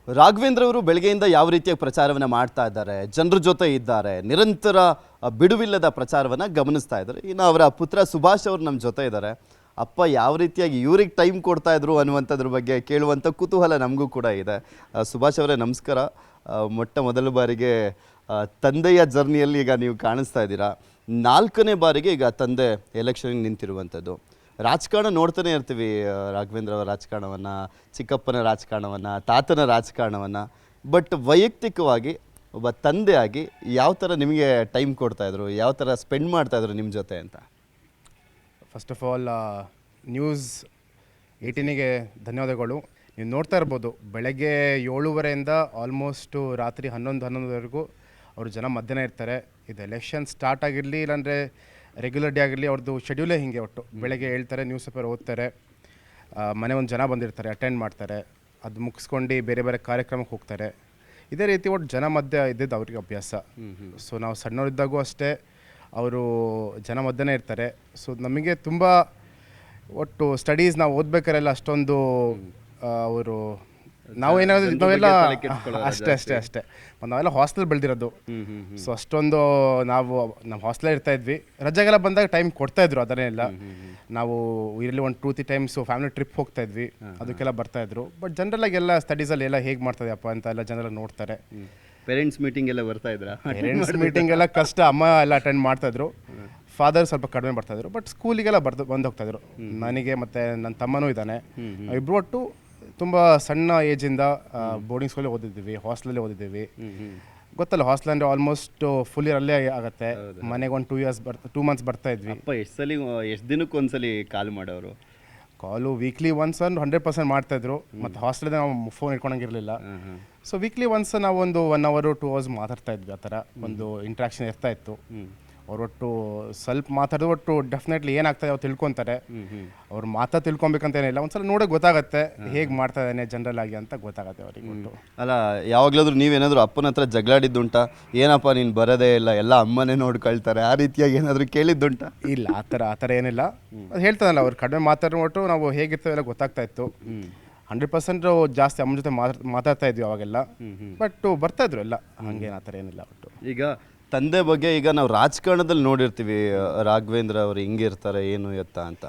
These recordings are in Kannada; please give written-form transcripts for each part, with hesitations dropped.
ರಾಘವೇಂದ್ರ ಅವರು ಬೆಳಗ್ಗೆಯಿಂದ ಯಾವ ರೀತಿಯ ಪ್ರಚಾರವನ್ನು ಮಾಡ್ತಾ ಇದ್ದಾರೆ, ಜನರ ಜೊತೆ ಇದ್ದಾರೆ, ನಿರಂತರ ಬಿಡುವಿಲ್ಲದ ಪ್ರಚಾರವನ್ನು ಗಮನಿಸ್ತಾ ಇದ್ದಾರೆ. ಇನ್ನು ಅವರ ಪುತ್ರ ಸುಭಾಷ್ ಅವರು ನಮ್ಮ ಜೊತೆ ಇದ್ದಾರೆ. ಅಪ್ಪ ಯಾವ ರೀತಿಯಾಗಿ ಇವ್ರಿಗೆ ಟೈಮ್ ಕೊಡ್ತಾ ಇದ್ರು ಅನ್ನುವಂಥದ್ರ ಬಗ್ಗೆ ಕೇಳುವಂಥ ಕುತೂಹಲ ನಮಗೂ ಕೂಡ ಇದೆ. ಸುಭಾಷ್ ಅವರೇ ನಮಸ್ಕಾರ. ಮೊಟ್ಟ ಮೊದಲ ಬಾರಿಗೆ ತಂದೆಯ ಜರ್ನಿಯಲ್ಲಿ ಈಗ ನೀವು ಕಾಣಿಸ್ತಾ ಇದ್ದೀರಾ. 4ನೇ ಬಾರಿಗೆ ಈಗ ತಂದೆ ಎಲೆಕ್ಷನ್ಗೆ ನಿಂತಿರುವಂಥದ್ದು. ರಾಜಕಾರಣ ನೋಡ್ತಾನೆ ಇರ್ತೀವಿ, ರಾಘವೇಂದ್ರ ಅವರ ರಾಜಕಾರಣವನ್ನು, ಚಿಕ್ಕಪ್ಪನ ರಾಜಕಾರಣವನ್ನು, ತಾತನ ರಾಜಕಾರಣವನ್ನು. ಬಟ್ ವೈಯಕ್ತಿಕವಾಗಿ ಒಬ್ಬ ತಂದೆಯಾಗಿ ಯಾವ ಥರ ನಿಮಗೆ ಟೈಮ್ ಕೊಡ್ತಾಯಿದ್ರು, ಯಾವ ಥರ ಸ್ಪೆಂಡ್ ಮಾಡ್ತಾಯಿದ್ರು ನಿಮ್ಮ ಜೊತೆ ಅಂತ? ಫಸ್ಟ್ ಆಫ್ ಆಲ್ ನ್ಯೂಸ್ 18ಗೆ ಧನ್ಯವಾದಗಳು. ನೀವು ನೋಡ್ತಾ ಇರ್ಬೋದು, ಬೆಳಗ್ಗೆ 7:30ಇಂದ ಆಲ್ಮೋಸ್ಟು ರಾತ್ರಿ 11:11ವರೆಗೂ ಅವರು ಜನ ಮಧ್ಯಾಹ್ನ ಇರ್ತಾರೆ. ಇದು ಎಲೆಕ್ಷನ್ ಸ್ಟಾರ್ಟ್ ಆಗಿರಲಿ ಇಲ್ಲಾಂದರೆ ರೆಗ್ಯುಲರ್ ಡೇ ಆಗಿರಲಿ, ಅವ್ರದ್ದು ಶೆಡ್ಯೂಲೇ ಹೀಗೆ. ಒಟ್ಟು ಬೆಳಗ್ಗೆ ಹೇಳ್ತಾರೆ, ನ್ಯೂಸ್ ಪೇಪರ್ ಓದ್ತಾರೆ, ಮನೆ ಒಂದು ಜನ ಬಂದಿರ್ತಾರೆ, ಅಟೆಂಡ್ ಮಾಡ್ತಾರೆ, ಅದು ಮುಗಿಸ್ಕೊಂಡು ಬೇರೆ ಬೇರೆ ಕಾರ್ಯಕ್ರಮಕ್ಕೆ ಹೋಗ್ತಾರೆ. ಇದೇ ರೀತಿ ಒಟ್ಟು ಜನ ಮಧ್ಯೆ ಇದ್ದಿದ್ದು ಅವ್ರಿಗೆ ಅಭ್ಯಾಸ. ಸೊ ನಾವು ಸಣ್ಣವರಿದ್ದಾಗೂ ಅಷ್ಟೇ ಅವರು ಜನ ಮಧ್ಯೆನೇ ಇರ್ತಾರೆ. ಸೊ ನಮಗೆ ತುಂಬ ಒಟ್ಟು ಸ್ಟಡೀಸ್ ನಾವು ಓದ್ಬೇಕಾರೆಲ್ಲ ಅಷ್ಟೊಂದು ಅವರು ನಾವೇನಾದ್ರು ನಾವೆಲ್ಲ ಅಷ್ಟೇ ನಾವೆಲ್ಲ ಹಾಸ್ಟೆಲ್ ಬೆಳೆದಿರೋದು. ಸೊ ಅಷ್ಟೊಂದು ನಾವು ನಮ್ಮ ಹಾಸ್ಟೆಲೇ ಇರ್ತಾಯಿದ್ವಿ. ರಜೆಗೆಲ್ಲ ಬಂದಾಗ ಟೈಮ್ ಕೊಡ್ತಾಯಿದ್ರು, ಅದನ್ನೆಲ್ಲ ನಾವು ಇರಲಿ ಒಂದು 2-3 ಟೈಮ್ಸು ಫ್ಯಾಮಿಲಿ ಟ್ರಿಪ್ ಹೋಗ್ತಾಯಿದ್ವಿ, ಅದಕ್ಕೆಲ್ಲ ಬರ್ತಾಯಿದ್ರು. ಬಟ್ ಜನರಲ್ಲಾಗಿ ಎಲ್ಲ ಸ್ಟಡೀಸಲ್ಲಿ ಎಲ್ಲ ಹೇಗೆ ಮಾಡ್ತಾಯಿದೆಯಪ್ಪ ಅಂತ ಎಲ್ಲ ಜನರೆಲ್ಲ ನೋಡ್ತಾರೆ. ಪೇರೆಂಟ್ಸ್ ಮೀಟಿಂಗ್ ಎಲ್ಲ ಬರ್ತಾ ಇದ್ರಾ? ಪೇರೆಂಟ್ಸ್ ಮೀಟಿಂಗ್ ಎಲ್ಲ ಕಷ್ಟ, ಅಮ್ಮ ಎಲ್ಲ ಅಟೆಂಡ್ ಮಾಡ್ತಾಯಿದ್ರು. ಫಾದರ್ ಸ್ವಲ್ಪ ಕಡಿಮೆ ಬರ್ತಾಯಿದ್ರು, ಬಟ್ ಸ್ಕೂಲಿಗೆಲ್ಲ ಬಂದು ಹೋಗ್ತಾಯಿದ್ರು. ನನಗೆ ಮತ್ತು ನನ್ನ ತಮ್ಮನೂ ಇದ್ದಾನೆ. ಇಬ್ಬರು ಒಟ್ಟು ತುಂಬ ಸಣ್ಣ ಏಜಿಂದ ಬೋರ್ಡಿಂಗ್ ಸ್ಕೂಲಲ್ಲಿ ಓದಿದ್ದೀವಿ, ಹಾಸ್ಟೆಲಲ್ಲಿ ಓದಿದ್ದೀವಿ. ಗೊತ್ತಲ್ಲ, ಹಾಸ್ಟೆಲ್ ಅಂದರೆ ಆಲ್ಮೋಸ್ಟ್ ಫುಲ್ ಇಯರ್ ಅಲ್ಲೇ ಆಗುತ್ತೆ. ಮನೆಗೆ ಒಂದು 2 ಮಂತ್ಸ್ ಬರ್ತಾ ಇದ್ವಿ. ಎಷ್ಟು ದಿನಕ್ಕೆ ಒಂದ್ಸಲಿ ಕಾಲ್ ಮಾಡೋರು? ಕಾಲು ವೀಕ್ಲಿ ಒನ್ಸ್ 100% ಮಾಡ್ತಾಯಿದ್ರು. ಮತ್ತು ಹಾಸ್ಟೆಲಿಂದ ನಾವು ಫೋನ್ ಇಟ್ಕೊಳಂಗಿರಲಿಲ್ಲ. ಸೊ ವೀಕ್ಲಿ ಒನ್ಸ್ ನಾವು ಒಂದು 1 hour 2 hours ಮಾತಾಡ್ತಾ ಇದ್ವಿ. ಆ ಥರ ಒಂದು ಇಂಟ್ರಾಕ್ಷನ್ ಇರ್ತಾ ಇತ್ತು. ಅವರೊಟ್ಟು ಸ್ವಲ್ಪ ಮಾತಾಡಿದ್ರು ಒಟ್ಟು ಡೆಫಿನೆಟ್ಲಿ ಏನಾಗ್ತದೆ ಅವ್ರು ತಿಳ್ಕೊತಾರೆ. ಅವ್ರು ತಿಳ್ಕೊಬೇಕಂತ ಏನಿಲ್ಲ, ಒಂದ್ಸಲ ನೋಡೋಕೆ ಗೊತ್ತಾಗತ್ತೆ ಹೇಗೆ ಮಾಡ್ತಾ ಇದ್ದಾನೆ ಜನರಲ್ ಆಗಿ ಅಂತ ಗೊತ್ತಾಗತ್ತೆ ಅವ್ರಿಗೆ. ಅಲ್ಲ, ಯಾವಾಗಲಾದ್ರೂ ನೀವೇನಾದರೂ ಅಪ್ಪನ ಹತ್ರ ಜಗಳಾಡಿದ್ದುಂಟಾ? ಏನಪ್ಪ ನೀನು ಬರೋದೇ ಇಲ್ಲ, ಎಲ್ಲ ಅಮ್ಮನೇ ನೋಡ್ಕೊಳ್ತಾರೆ, ಆ ರೀತಿಯಾಗಿ ಏನಾದರೂ ಕೇಳಿದ್ದುಂಟಾ? ಇಲ್ಲ, ಆ ಥರ ಏನಿಲ್ಲ. ಅದು ಹೇಳ್ತಾನಲ್ಲ, ಅವ್ರು ಕಡಿಮೆ ಮಾತಾಡ್ಬಿಟ್ಟು ನಾವು ಹೇಗಿರ್ತೇವೆಲ್ಲ ಗೊತ್ತಾಗ್ತಾ ಇತ್ತು. 100% ಜಾಸ್ತಿ ಅಮ್ಮನ ಜೊತೆ ಮಾತಾಡ್ತಾ ಇದ್ವಿ ಅವಾಗೆಲ್ಲ. ಬಟ್ ಬರ್ತಾಯಿದ್ರು ಎಲ್ಲ, ಹಂಗೇನು ಆ ಥರ ಏನಿಲ್ಲ. ಒಟ್ಟು ಈಗ ತಂದೆ ಬಗ್ಗೆ ಈಗ ನಾವು ರಾಜಕಾರಣದಲ್ಲಿ ನೋಡಿರ್ತೀವಿ, ರಾಘವೇಂದ್ರ ಅವರು ಹಿಂಗಿರ್ತಾರೆ ಏನು ಎತ್ತ ಅಂತ.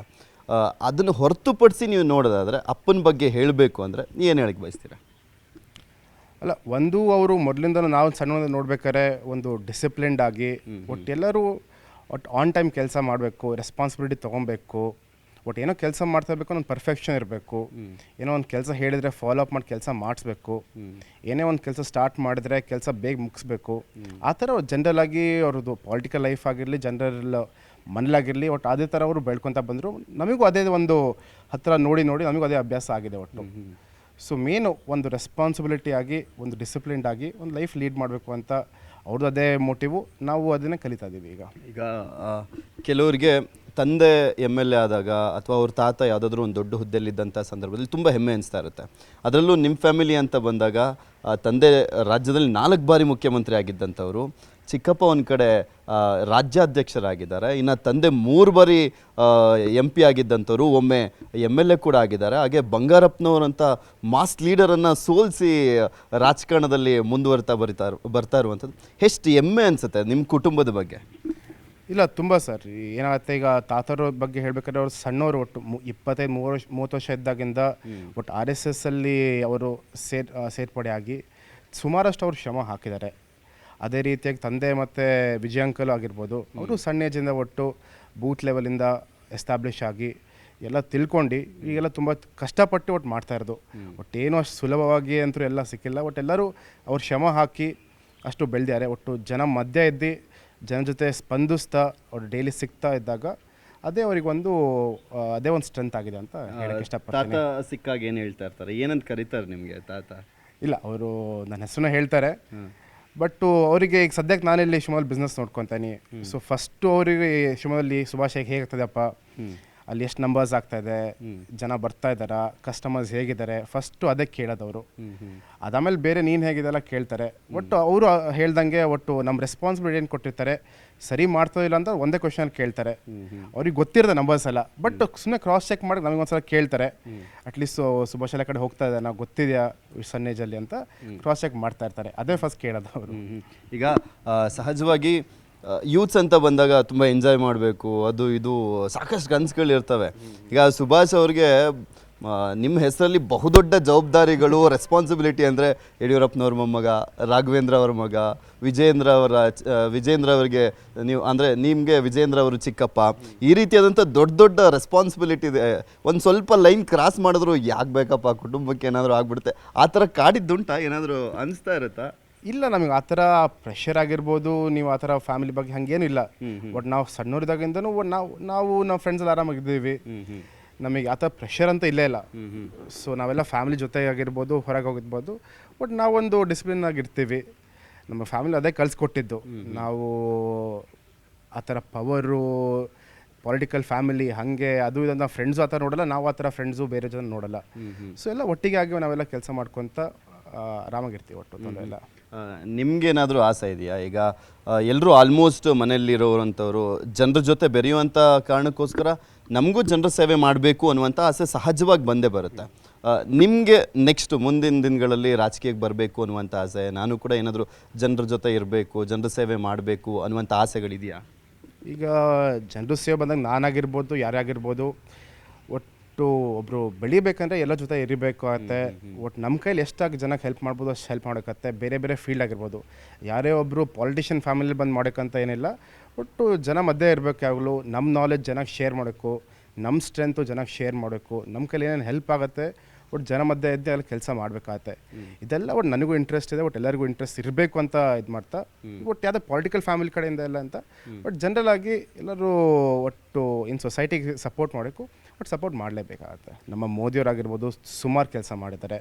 ಅದನ್ನು ಹೊರತುಪಡಿಸಿ ನೀವು ನೋಡೋದಾದರೆ ಅಪ್ಪನ ಬಗ್ಗೆ ಹೇಳಬೇಕು ಅಂದರೆ ಏನು ಹೇಳಕ್ಕೆ ಬಯಸ್ತೀರಾ? ಅಲ್ಲ, ಒಂದು ಅವರು ಮೊದಲಿಂದ ನಾವು ಸಣ್ಣ ನೋಡ್ಬೇಕಾದ್ರೆ ಒಂದು ಡಿಸಿಪ್ಲಿನ್ಡ್ ಆಗಿ ಒಟ್ಟು ಎಲ್ಲರೂ ಒಟ್ಟು ಆನ್ ಟೈಮ್ ಕೆಲಸ ಮಾಡಬೇಕು, ರೆಸ್ಪಾನ್ಸಿಬಿಲಿಟಿ ತೊಗೊಬೇಕು. ಒಟ್ಟು ಏನೋ ಕೆಲಸ ಮಾಡ್ತಾ ಇರಬೇಕು, ಒಂದು ಪರ್ಫೆಕ್ಷನ್ ಇರಬೇಕು. ಏನೋ ಒಂದು ಕೆಲಸ ಹೇಳಿದರೆ ಫಾಲೋ ಅಪ್ ಮಾಡಿ ಕೆಲಸ ಮಾಡಿಸ್ಬೇಕು. ಏನೇ ಒಂದು ಕೆಲಸ ಸ್ಟಾರ್ಟ್ ಮಾಡಿದ್ರೆ ಕೆಲಸ ಬೇಗ ಮುಗಿಸ್ಬೇಕು. ಆ ಥರ ಜನರಲ್ ಆಗಿ ಅವ್ರದ್ದು ಪೊಲಿಟಿಕಲ್ ಲೈಫ್ ಆಗಿರಲಿ, ಜನರಲ್ ಮನೇಲಾಗಿರಲಿ, ಒಟ್ಟು ಅದೇ ಥರ ಅವರು ಬೆಳ್ಕೊತ ಬಂದರು. ನಮಗೂ ಅದೇ ಒಂದು ಹತ್ತಿರ ನೋಡಿ ನಮಗೂ ಅದೇ ಅಭ್ಯಾಸ ಆಗಿದೆ ಒಟ್ಟು. ಸೊ ಮೇನು ಒಂದು ರೆಸ್ಪಾನ್ಸಿಬಿಲಿಟಿ ಆಗಿ, ಒಂದು ಡಿಸಿಪ್ಲಿನ್ಡ್ ಆಗಿ ಒಂದು ಲೈಫ್ ಲೀಡ್ ಮಾಡಬೇಕು ಅಂತ ಅವ್ರದ್ದು ಅದೇ ಮೋಟಿವು. ನಾವು ಅದನ್ನೇ ಕಲಿತಾ ಇದ್ದೀವಿ. ಈಗ ಕೆಲವರಿಗೆ ತಂದೆ MLA ಆದಾಗ ಅಥವಾ ಅವ್ರ ತಾತ ಯಾವುದಾದ್ರೂ ಒಂದು ದೊಡ್ಡ ಹುದ್ದೆಯಲ್ಲಿದ್ದಂಥ ಸಂದರ್ಭದಲ್ಲಿ ತುಂಬ ಹೆಮ್ಮೆ ಅನಿಸ್ತಾ ಇರುತ್ತೆ. ಅದರಲ್ಲೂ ನಿಮ್ಮ ಫ್ಯಾಮಿಲಿ ಅಂತ ಬಂದಾಗ ತಂದೆ ರಾಜ್ಯದಲ್ಲಿ 4 ಬಾರಿ ಮುಖ್ಯಮಂತ್ರಿ ಆಗಿದ್ದಂಥವರು, ಚಿಕ್ಕಪ್ಪ ಒಂದು ಕಡೆ ರಾಜ್ಯಾಧ್ಯಕ್ಷರಾಗಿದ್ದಾರೆ, ಇನ್ನು ತಂದೆ 3 ಬಾರಿ MP ಆಗಿದ್ದಂಥವ್ರು, ಒಮ್ಮೆ MLA ಕೂಡ ಆಗಿದ್ದಾರೆ. ಹಾಗೆ ಬಂಗಾರಪ್ಪನವರಂಥ ಮಾಸ್ ಲೀಡರನ್ನು ಸೋಲಿಸಿ ರಾಜಕಾರಣದಲ್ಲಿ ಮುಂದುವರ್ತಾ ಬರ್ತಾ ಇರುವಂಥದ್ದು ಎಷ್ಟು ಹೆಮ್ಮೆ ಅನಿಸುತ್ತೆ ನಿಮ್ಮ ಕುಟುಂಬದ ಬಗ್ಗೆ? ಇಲ್ಲ, ತುಂಬ ಸರ್. ಏನಾಗುತ್ತೆ, ಈಗ ತಾತವ್ರ ಬಗ್ಗೆ ಹೇಳಬೇಕಾದ್ರೆ ಅವ್ರು ಸಣ್ಣವರು, ಒಟ್ಟು 25-30 ವರ್ಷ ಇದ್ದಾಗಿಂದ ಒಟ್ಟು RSS ಅಲ್ಲಿ ಅವರು ಸೇರ್ಪಡೆ ಆಗಿ ಸುಮಾರಷ್ಟು ಅವರು ಶ್ರಮ ಹಾಕಿದ್ದಾರೆ. ಅದೇ ರೀತಿಯಾಗಿ ತಂದೆ ಮತ್ತು ವಿಜಯಾಂಕಲ್ ಆಗಿರ್ಬೋದು, ಅವರು ಸಣ್ಣ ಏಜಿಂದ ಒಟ್ಟು ಬೂತ್ ಲೆವೆಲಿಂದ ಎಸ್ಟಾಬ್ಲಿಷ್ ಆಗಿ ಎಲ್ಲ ತಿಳ್ಕೊಂಡು ಈಗೆಲ್ಲ ತುಂಬ ಕಷ್ಟಪಟ್ಟು ಒಟ್ಟು ಮಾಡ್ತಾ ಇರೋದು. ಒಟ್ಟೇನು ಅಷ್ಟು ಸುಲಭವಾಗಿ ಅಂತೂ ಎಲ್ಲ ಸಿಕ್ಕಿಲ್ಲ. ಒಟ್ಟು ಎಲ್ಲರೂ ಅವ್ರು ಶ್ರಮ ಹಾಕಿ ಅಷ್ಟು ಬೆಳೆದಿದ್ದಾರೆ. ಒಟ್ಟು ಜನ ಮಧ್ಯೆ ಇದ್ದು ಜನ ಜೊತೆ ಸ್ಪಂದಿಸ್ತಾ ಅವ್ರು ಡೈಲಿ ಸಿಗ್ತಾ ಇದ್ದಾಗ ಅದೇ ಅವರಿಗೊಂದು ಅದೇ ಒಂದು ಸ್ಟ್ರೆಂತ್ ಆಗಿದೆ ಅಂತ ಹೇಳಕ್ಕೆ ಇಷ್ಟಪಡ್ತೀನಿ. ತಾತ ಸಿಕ್ಕಾಗ ಏನು ಹೇಳ್ತಾ ಇರ್ತಾರೆ, ಏನಂತ ಕರೀತಾರೆ ನಿಮಗೆ ತಾತ? ಇಲ್ಲ, ಅವರು ನನ್ನ ಹೆಸರನ್ನ ಹೇಳ್ತಾರೆ. ಬಟ್ಟು ಅವರಿಗೆ ಈಗ ಸದ್ಯಕ್ಕೆ ನಾನಿಲ್ಲಿ ಶಿವಮೊಗ್ಗದಲ್ಲಿ ಬಿಸ್ನೆಸ್ ನೋಡ್ಕೊತಾನೆ. ಸೊ ಫಸ್ಟು ಅವರಿಗೆ ಶಿವಮೊಗ್ಗದಲ್ಲಿ ಸುಭಾಷ್ ಹೇಗಾಗ್ತದೆಯಪ್ಪ, ಅಲ್ಲಿ ಎಷ್ಟು ನಂಬರ್ಸ್ ಆಗ್ತಾ ಇದೆ, ಜನ ಬರ್ತಾ ಇದ್ದಾರಾ, ಕಸ್ಟಮರ್ಸ್ ಹೇಗಿದ್ದಾರೆ, ಫಸ್ಟು ಅದೇ ಕೇಳೋದವರು. ಅದಾದಮೇಲೆ ಬೇರೆ ನೀನು ಹೇಗಿದೆಲ್ಲ ಕೇಳ್ತಾರೆ. ಒಟ್ಟು ಅವರು ಹೇಳ್ದಂಗೆ ಒಟ್ಟು ನಮ್ಮ ರೆಸ್ಪಾನ್ಸಿಬಿಲಿಟಿ ಏನು ಕೊಟ್ಟಿರ್ತಾರೆ, ಸರಿ ಮಾಡ್ತಾ ಇಲ್ಲ ಅಂತ ಒಂದೇ ಕ್ವಶನ್ ಕೇಳ್ತಾರೆ. ಅವ್ರಿಗೆ ಗೊತ್ತಿರೋದು ನಂಬರ್ಸ್ ಎಲ್ಲ, ಬಟ್ ಸುಮ್ಮನೆ ಕ್ರಾಸ್ ಚೆಕ್ ಮಾಡಿ ನಮಗೊಂದ್ಸಲ ಕೇಳ್ತಾರೆ. ಅಟ್ಲೀಸ್ಟ್ ಸುಭಾಷ್ ಎಲ್ಲ ಕಡೆ ಹೋಗ್ತಾ ಇದೆ, ನಾವು ಗೊತ್ತಿದೆಯಾ ಸಣ್ಣ ಏಜಲ್ಲಿ ಅಂತ ಕ್ರಾಸ್ ಚೆಕ್ ಮಾಡ್ತಾ ಇರ್ತಾರೆ. ಅದೇ ಫಸ್ಟ್ ಕೇಳೋದು ಅವರು. ಈಗ ಸಹಜವಾಗಿ ಯೂತ್ಸ್ ಅಂತ ಬಂದಾಗ ತುಂಬ ಎಂಜಾಯ್ ಮಾಡಬೇಕು, ಅದು ಇದು ಸಾಕಷ್ಟು ಕನಸುಗಳಿರ್ತವೆ. ಈಗ ಸುಭಾಷ್ ಅವ್ರಿಗೆ ನಿಮ್ಮ ಹೆಸರಲ್ಲಿ ಬಹುದೊಡ್ಡ ಜವಾಬ್ದಾರಿಗಳು, ರೆಸ್ಪಾನ್ಸಿಬಿಲಿಟಿ ಅಂದರೆ ಯಡಿಯೂರಪ್ಪನವ್ರ ಮೊಮ್ಮಗ, ರಾಘವೇಂದ್ರ ಅವರ ಮಗ, ವಿಜೇಂದ್ರ ಅವರಿಗೆ ನೀವು ಅಂದರೆ ನಿಮಗೆ ವಿಜೇಂದ್ರ ಅವರು ಚಿಕ್ಕಪ್ಪ, ಈ ರೀತಿಯಾದಂಥ ದೊಡ್ಡ ದೊಡ್ಡ ರೆಸ್ಪಾನ್ಸಿಬಿಲಿಟಿ ಇದೆ. ಒಂದು ಸ್ವಲ್ಪ ಲೈನ್ ಕ್ರಾಸ್ ಮಾಡಿದ್ರು ಯಾಕೆ ಬೇಕಪ್ಪ, ಕುಟುಂಬಕ್ಕೆ ಏನಾದರೂ ಆಗ್ಬಿಡುತ್ತೆ, ಆ ಥರ ಕಾಡಿದ್ದುಂಟಾ, ಏನಾದರೂ ಅನಿಸ್ತಾ ಇರುತ್ತಾ? ಇಲ್ಲ, ನಮಗೆ ಆ ಥರ ಪ್ರೆಷರ್ ಆಗಿರ್ಬೋದು, ನೀವು ಆ ಥರ ಫ್ಯಾಮಿಲಿ ಬಗ್ಗೆ ಹಾಗೇನು ಇಲ್ಲ. ಬಟ್ ನಾವು ಸಣ್ಣವರಿದ್ದಾಗಿಂದನೂ ನಾವು ನಮ್ಮ ಫ್ರೆಂಡ್ಸ್ ಎಲ್ಲ ಆರಾಮಾಗಿದ್ದೀವಿ. ನಮಗೆ ಆ ಥರ ಪ್ರೆಷರ್ ಅಂತ ಇಲ್ಲೇ ಇಲ್ಲ. ಸೊ ನಾವೆಲ್ಲ ಫ್ಯಾಮಿಲಿ ಜೊತೆ ಆಗಿರ್ಬೋದು, ಹೊರಗೆ ಹೋಗಿರ್ಬೋದು, ಬಟ್ ನಾವೊಂದು ಡಿಸಿಪ್ಲಿನ್ ಆಗಿರ್ತೀವಿ. ನಮ್ಮ ಫ್ಯಾಮಿಲಿ ಅದೇ ಕಲಿಸ್ಕೊಟ್ಟಿದ್ದು. ನಾವು ಆ ಥರ ಪವರು, ಪೊಲಿಟಿಕಲ್ ಫ್ಯಾಮಿಲಿ ಹಾಗೆ ಅದು ಇದನ್ನು ಫ್ರೆಂಡ್ಸು ಆ ಥರ ನೋಡಲ್ಲ, ನಾವು ಆ ಥರ ಫ್ರೆಂಡ್ಸು ಬೇರೆ ಜನ ನೋಡಲ್ಲ. ಸೊ ಎಲ್ಲ ಒಟ್ಟಿಗೆ ಆಗಿ ನಾವೆಲ್ಲ ಕೆಲಸ ಮಾಡ್ಕೊತ ಆರಾಮಾಗಿರ್ತೀವಿ ಒಟ್ಟು ತೊಂದರೆ ಇಲ್ಲ. ನಿಮಗೇನಾದರೂ ಆಸೆ ಇದೆಯಾ? ಈಗ ಎಲ್ಲರೂ ಆಲ್ಮೋಸ್ಟ್ ಮನೆಯಲ್ಲಿರೋರಂಥವ್ರು ಜನರ ಜೊತೆ ಬೆರೆಯುವಂಥ ಕಾರಣಕ್ಕೋಸ್ಕರ ನಮಗೂ ಜನರ ಸೇವೆ ಮಾಡಬೇಕು ಅನ್ನುವಂಥ ಆಸೆ ಸಹಜವಾಗಿ ಬಂದೇ ಬರುತ್ತೆ. ನಿಮಗೆ ನೆಕ್ಸ್ಟ್ ಮುಂದಿನ ದಿನಗಳಲ್ಲಿ ರಾಜಕೀಯಕ್ಕೆ ಬರಬೇಕು ಅನ್ನುವಂಥ ಆಸೆ, ನಾನು ಕೂಡ ಏನಾದರೂ ಜನರ ಜೊತೆ ಇರಬೇಕು, ಜನರ ಸೇವೆ ಮಾಡಬೇಕು ಅನ್ನುವಂಥ ಆಸೆಗಳಿದೆಯಾ? ಈಗ ಜನರ ಸೇವೆ ಬಂದಾಗ ನಾನಾಗಿರ್ಬೋದು, ಯಾರೇ ಆಗಿರ್ಬೋದು, ಒಟ್ಟು ಒಬ್ಬರು ಬೆಳಿಬೇಕಂದ್ರೆ ಎಲ್ಲ ಜೊತೆ ಇರಬೇಕಾಗತ್ತೆ. ಒಟ್ಟು ನಮ್ಮ ಕೈಲಿ ಎಷ್ಟಾಗಿ ಜನಕ್ಕೆ ಹೆಲ್ಪ್ ಮಾಡ್ಬೋದು ಅಷ್ಟು ಹೆಲ್ಪ್ ಮಾಡೋಕ್ಕತ್ತೆ. ಬೇರೆ ಬೇರೆ ಫೀಲ್ಡ್ ಆಗಿರ್ಬೋದು, ಯಾರೇ ಒಬ್ಬರು ಪಾಲಿಟಿಷಿಯನ್ ಫ್ಯಾಮಿಲಿ ಬಂದು ಮಾಡೋಕ್ಕಂತ ಏನಿಲ್ಲ. ಒಟ್ಟು ಜನ ಮಧ್ಯೆ ಇರಬೇಕು. ಯಾವಾಗಲೂ ನಮ್ಮ ನಾಲೆಜ್ ಜನಕ್ಕೆ ಶೇರ್ ಮಾಡಬೇಕು, ನಮ್ಮ ಸ್ಟ್ರೆಂತು ಜನಕ್ಕೆ ಶೇರ್ ಮಾಡಬೇಕು, ನಮ್ಮ ಕೈಲಿ ಏನೇನು ಹೆಲ್ಪ್ ಆಗುತ್ತೆ ಒಟ್ಟು ಜನ ಮಧ್ಯೆ ಇದ್ದೇ ಅಲ್ಲಿ ಕೆಲಸ ಮಾಡಬೇಕಾಗತ್ತೆ. ಇದೆಲ್ಲ ಒಟ್ಟು ನನಗೂ ಇಂಟ್ರೆಸ್ಟ್ ಇದೆ, ಒಟ್ಟು ಎಲ್ಲರಿಗೂ ಇಂಟ್ರೆಸ್ಟ್ ಇರಬೇಕು ಅಂತ ಇದು ಮಾಡ್ತಾ, ಒಟ್ಟು ಯಾವುದೇ ಪೊಲಿಟಿಕಲ್ ಫ್ಯಾಮಿಲಿ ಕಡೆಯಿಂದ ಎಲ್ಲ ಅಂತ ಬಟ್ ಜನರಲ್ ಆಗಿ ಎಲ್ಲರೂ ಒಟ್ಟು ಇನ್ ಸೊಸೈಟಿಗೆ ಸಪೋರ್ಟ್ ಮಾಡಬೇಕು, ಬಟ್ ಸಪೋರ್ಟ್ ಮಾಡಲೇಬೇಕಾಗತ್ತೆ. ನಮ್ಮ ಮೋದಿಯವರಾಗಿರ್ಬೋದು ಸುಮಾರು ಕೆಲಸ ಮಾಡಿದ್ದಾರೆ.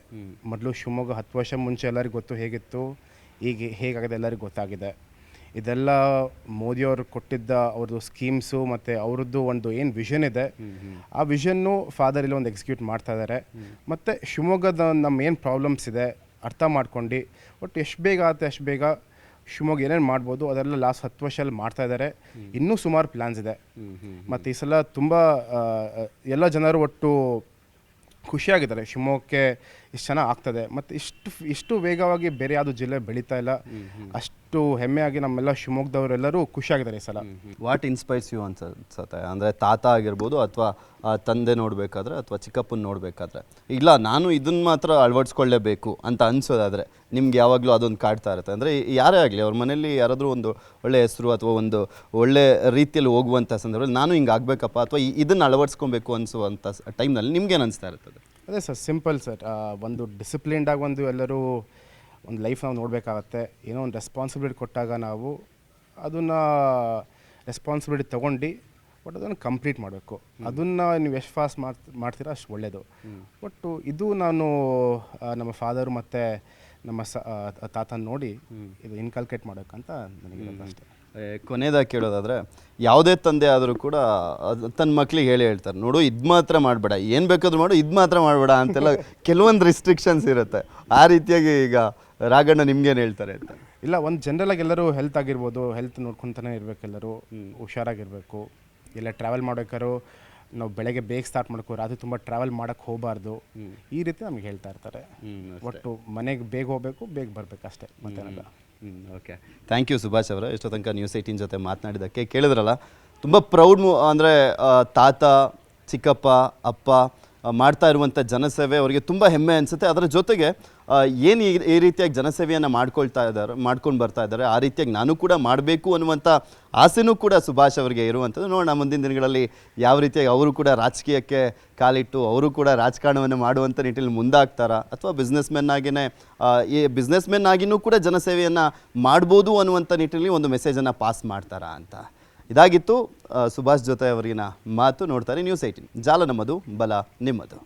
ಮೊದಲು ಶಿವಮೊಗ್ಗ 10 ವರ್ಷ ಮುಂಚೆ ಎಲ್ಲರಿಗೂ ಗೊತ್ತು ಹೇಗಿತ್ತು, ಈಗ ಹೇಗಾಗಿದೆ ಎಲ್ಲರಿಗೂ ಗೊತ್ತಾಗಿದೆ. ಇದೆಲ್ಲ ಮೋದಿಯವರು ಕೊಟ್ಟಿದ್ದ ಅವ್ರದ್ದು ಸ್ಕೀಮ್ಸು ಮತ್ತು ಅವ್ರದ್ದು ಒಂದು ಏನು ವಿಷನ್ ಇದೆ, ಆ ವಿಷನ್ನು ಫಾದರ್ ಇಲ್ಲಿ ಒಂದು ಎಕ್ಸಿಕ್ಯೂಟ್ ಮಾಡ್ತಾ ಇದ್ದಾರೆ. ಮತ್ತು ಶಿವಮೊಗ್ಗದ ನಮ್ಮ ಏನು ಪ್ರಾಬ್ಲಮ್ಸ್ ಇದೆ ಅರ್ಥ ಮಾಡ್ಕೊಂಡು ಒಟ್ಟು ಎಷ್ಟು ಬೇಗ ಆಗುತ್ತೆ ಅಷ್ಟು ಬೇಗ ಶಿವಮೊಗ್ಗ ಏನೇನು ಮಾಡ್ಬೋದು ಅದೆಲ್ಲ ಲಾಸ್ಟ್ 10 ವರ್ಷದಲ್ಲಿ ಮಾಡ್ತಾ ಇದ್ದಾರೆ. ಇನ್ನೂ ಸುಮಾರು ಪ್ಲ್ಯಾನ್ಸ್ ಇದೆ. ಮತ್ತು ಈ ಸಲ ತುಂಬ ಎಲ್ಲ ಜನರು ಒಟ್ಟು ಖುಷಿಯಾಗಿದ್ದಾರೆ, ಶಿವಮೊಗ್ಗಕ್ಕೆ ಇಷ್ಟು ಚೆನ್ನಾಗಿ ಆಗ್ತದೆ. ಮತ್ತು ಇಷ್ಟು ವೇಗವಾಗಿ ಬೇರೆ ಯಾವುದೂ ಜಿಲ್ಲೆ ಬೆಳೀತಾ ಇಲ್ಲ. ಅಷ್ಟು ಹೆಮ್ಮೆಯಾಗಿ ನಮ್ಮೆಲ್ಲ ಶಿವಮೊಗ್ಗದವರೆಲ್ಲರೂ ಖುಷಿಯಾಗಿದ್ದಾರೆ ಈ ಸಲ. ವಾಟ್ ಇನ್ಸ್ಪೈರ್ಸ್ ಯು ಅನ್ಸುತ್ತೆ? ಅಂದರೆ ತಾತ ಆಗಿರ್ಬೋದು ಅಥವಾ ತಂದೆ ನೋಡಬೇಕಾದ್ರೆ ಅಥವಾ ಚಿಕ್ಕಪ್ಪನ ನೋಡಬೇಕಾದ್ರೆ, ಇಲ್ಲ ನಾನು ಇದನ್ನು ಮಾತ್ರ ಅಳವಡಿಸ್ಕೊಳ್ಳೇಬೇಕು ಅಂತ ಅನಿಸೋದಾದರೆ ನಿಮ್ಗೆ ಯಾವಾಗಲೂ ಅದೊಂದು ಕಾಡ್ತಾ ಇರುತ್ತೆ. ಅಂದರೆ ಯಾರೇ ಆಗಲಿ ಅವ್ರ ಮನೇಲಿ ಯಾರಾದರೂ ಒಂದು ಒಳ್ಳೆ ಹೆಸರು ಅಥವಾ ಒಂದು ಒಳ್ಳೆ ರೀತಿಯಲ್ಲಿ ಹೋಗುವಂಥ ಸಂದರ್ಭದಲ್ಲಿ ನಾನು ಹಿಂಗೆ ಆಗಬೇಕಪ್ಪ ಅಥವಾ ಇದನ್ನು ಅಳವಡಿಸ್ಕೊಬೇಕು ಅನಿಸುವಂಥ ಟೈಮ್ನಲ್ಲಿ ನಿಮ್ಗೇನು ಅನಿಸ್ತಾ ಇರ್ತದೆ? ಅದೇ ಸರ್, ಸಿಂಪಲ್ ಸರ್. ಒಂದು ಡಿಸಿಪ್ಲಿನ್ಡಾಗಿ ಒಂದು ಎಲ್ಲರೂ ಒಂದು ಲೈಫ್ ನಾವು ನೋಡಬೇಕಾಗತ್ತೆ. ಏನೋ ಒಂದು ರೆಸ್ಪಾನ್ಸಿಬಿಲಿಟಿ ಕೊಟ್ಟಾಗ ನಾವು ಅದನ್ನು ರೆಸ್ಪಾನ್ಸಿಬಿಲಿಟಿ ತೊಗೊಂಡು ಬಟ್ ಅದನ್ನು ಕಂಪ್ಲೀಟ್ ಮಾಡಬೇಕು. ಅದನ್ನು ನೀವು ಎಷ್ಟು ಫಾಸ್ಟ್ ಮಾಡ್ತೀರಾ ಅಷ್ಟು ಒಳ್ಳೆಯದು. ಒಟ್ಟು ಇದು ನಾನು ನಮ್ಮ ಫಾದರು ಮತ್ತು ನಮ್ಮ ತಾತನ ನೋಡಿ ಇದು ಇನ್ಕಲ್ಕೇಟ್ ಮಾಡೋಕ್ಕಂತ ನನಗೆ ಅಷ್ಟೇ. ಕೊನೆಯದಾಗಿ ಕೇಳೋದಾದರೆ, ಯಾವುದೇ ತಂದೆ ಆದರೂ ಕೂಡ ತನ್ನ ಮಕ್ಳಿಗೆ ಹೇಳ್ತಾರೆ, ನೋಡು ಇದು ಮಾತ್ರ ಮಾಡಬೇಡ, ಏನು ಬೇಕಾದ್ರೂ ಮಾಡು, ಇದು ಮಾತ್ರ ಮಾಡಬೇಡ ಅಂತೆಲ್ಲ ಕೆಲವೊಂದು ರಿಸ್ಟ್ರಿಕ್ಷನ್ಸ್ ಇರುತ್ತೆ. ಆ ರೀತಿಯಾಗಿ ಈಗ ರಾಘಣ್ಣ ನಿಮ್ಗೇನು ಹೇಳ್ತಾರೆ ಅಂತ? ಇಲ್ಲ, ಒಂದು ಜನರಲಾಗಿ ಎಲ್ಲರೂ ಹೆಲ್ತ್ ಆಗಿರ್ಬೋದು, ಹೆಲ್ತ್ ನೋಡ್ಕೊತಾನೆ ಇರಬೇಕು, ಎಲ್ಲರೂ ಹುಷಾರಾಗಿರಬೇಕು. ಎಲ್ಲ ಟ್ರಾವೆಲ್ ಮಾಡ್ಬೇಕಾದ್ರು ನಾವು ಬೆಳಗ್ಗೆ ಬೇಗ ಸ್ಟಾರ್ಟ್ ಮಾಡಬೇಕು, ರಾತ್ರಿ ತುಂಬ ಟ್ರಾವೆಲ್ ಮಾಡೋಕ್ಕೆ ಹೋಗಬಾರ್ದು. ಈ ರೀತಿ ನಮಗೆ ಹೇಳ್ತಾ ಇರ್ತಾರೆ. ಒಟ್ಟು ಮನೆಗೆ ಬೇಗ ಹೋಗಬೇಕು, ಬೇಗ ಬರಬೇಕು ಅಷ್ಟೇ, ಮತ್ತೇನಲ್ಲ. ಓಕೆ, ಥ್ಯಾಂಕ್ ಯು ಸುಭಾಷ್ ಅವರೇ. ಇಷ್ಟೋ ತನಕ ನ್ಯೂಸ್ 18 ಜೊತೆ ಮಾತನಾಡಿದ್ದಕ್ಕೆ. ಕೇಳಿದ್ರಲ್ಲ, ತುಂಬ ಪ್ರೌಡ್ ಅಂದರೆ ತಾತ, ಚಿಕ್ಕಪ್ಪ, ಅಪ್ಪ ಮಾಡ್ತಾ ಇರುವಂಥ ಜನಸೇವೆ ಅವರಿಗೆ ತುಂಬ ಹೆಮ್ಮೆ ಅನಿಸುತ್ತೆ. ಅದರ ಜೊತೆಗೆ ಏನು ಈ ರೀತಿಯಾಗಿ ಜನಸೇವೆಯನ್ನು ಮಾಡ್ಕೊಂಡು ಬರ್ತಾ ಇದ್ದಾರೆ, ಆ ರೀತಿಯಾಗಿ ನಾನು ಕೂಡ ಮಾಡಬೇಕು ಅನ್ನುವಂಥ ಆಸೆನೂ ಕೂಡ ಸುಭಾಷ್ ಅವರಿಗೆ ಇರುವಂಥದ್ದು. ನೋಡೋಣ ಮುಂದಿನ ದಿನಗಳಲ್ಲಿ ಯಾವ ರೀತಿಯಾಗಿ ಅವರು ಕೂಡ ರಾಜಕೀಯಕ್ಕೆ ಕಾಲಿಟ್ಟು ಅವರು ಕೂಡ ರಾಜಕಾರಣವನ್ನು ಮಾಡುವಂಥ ನಿಟ್ಟಿನಲ್ಲಿ ಮುಂದಾಗ್ತಾರಾ ಅಥವಾ ಬಿಸ್ನೆಸ್ ಮೆನ್ ಆಗಿನೂ ಕೂಡ ಜನಸೇವೆಯನ್ನು ಮಾಡ್ಬೋದು ಅನ್ನುವಂಥ ನಿಟ್ಟಿನಲ್ಲಿ ಒಂದು ಮೆಸೇಜನ್ನು ಪಾಸ್ ಮಾಡ್ತಾರಾ ಅಂತ. ಇದಾಗಿತ್ತು ಸುಭಾಷ್ ಜೊತೆ ಅವರಿಗಿನ ಮಾತು. ನೋಡ್ತಾರೆ ನ್ಯೂಸ್ 18, ಜಾಲ ನಮ್ಮದು, ಬಲ ನಿಮ್ಮದು.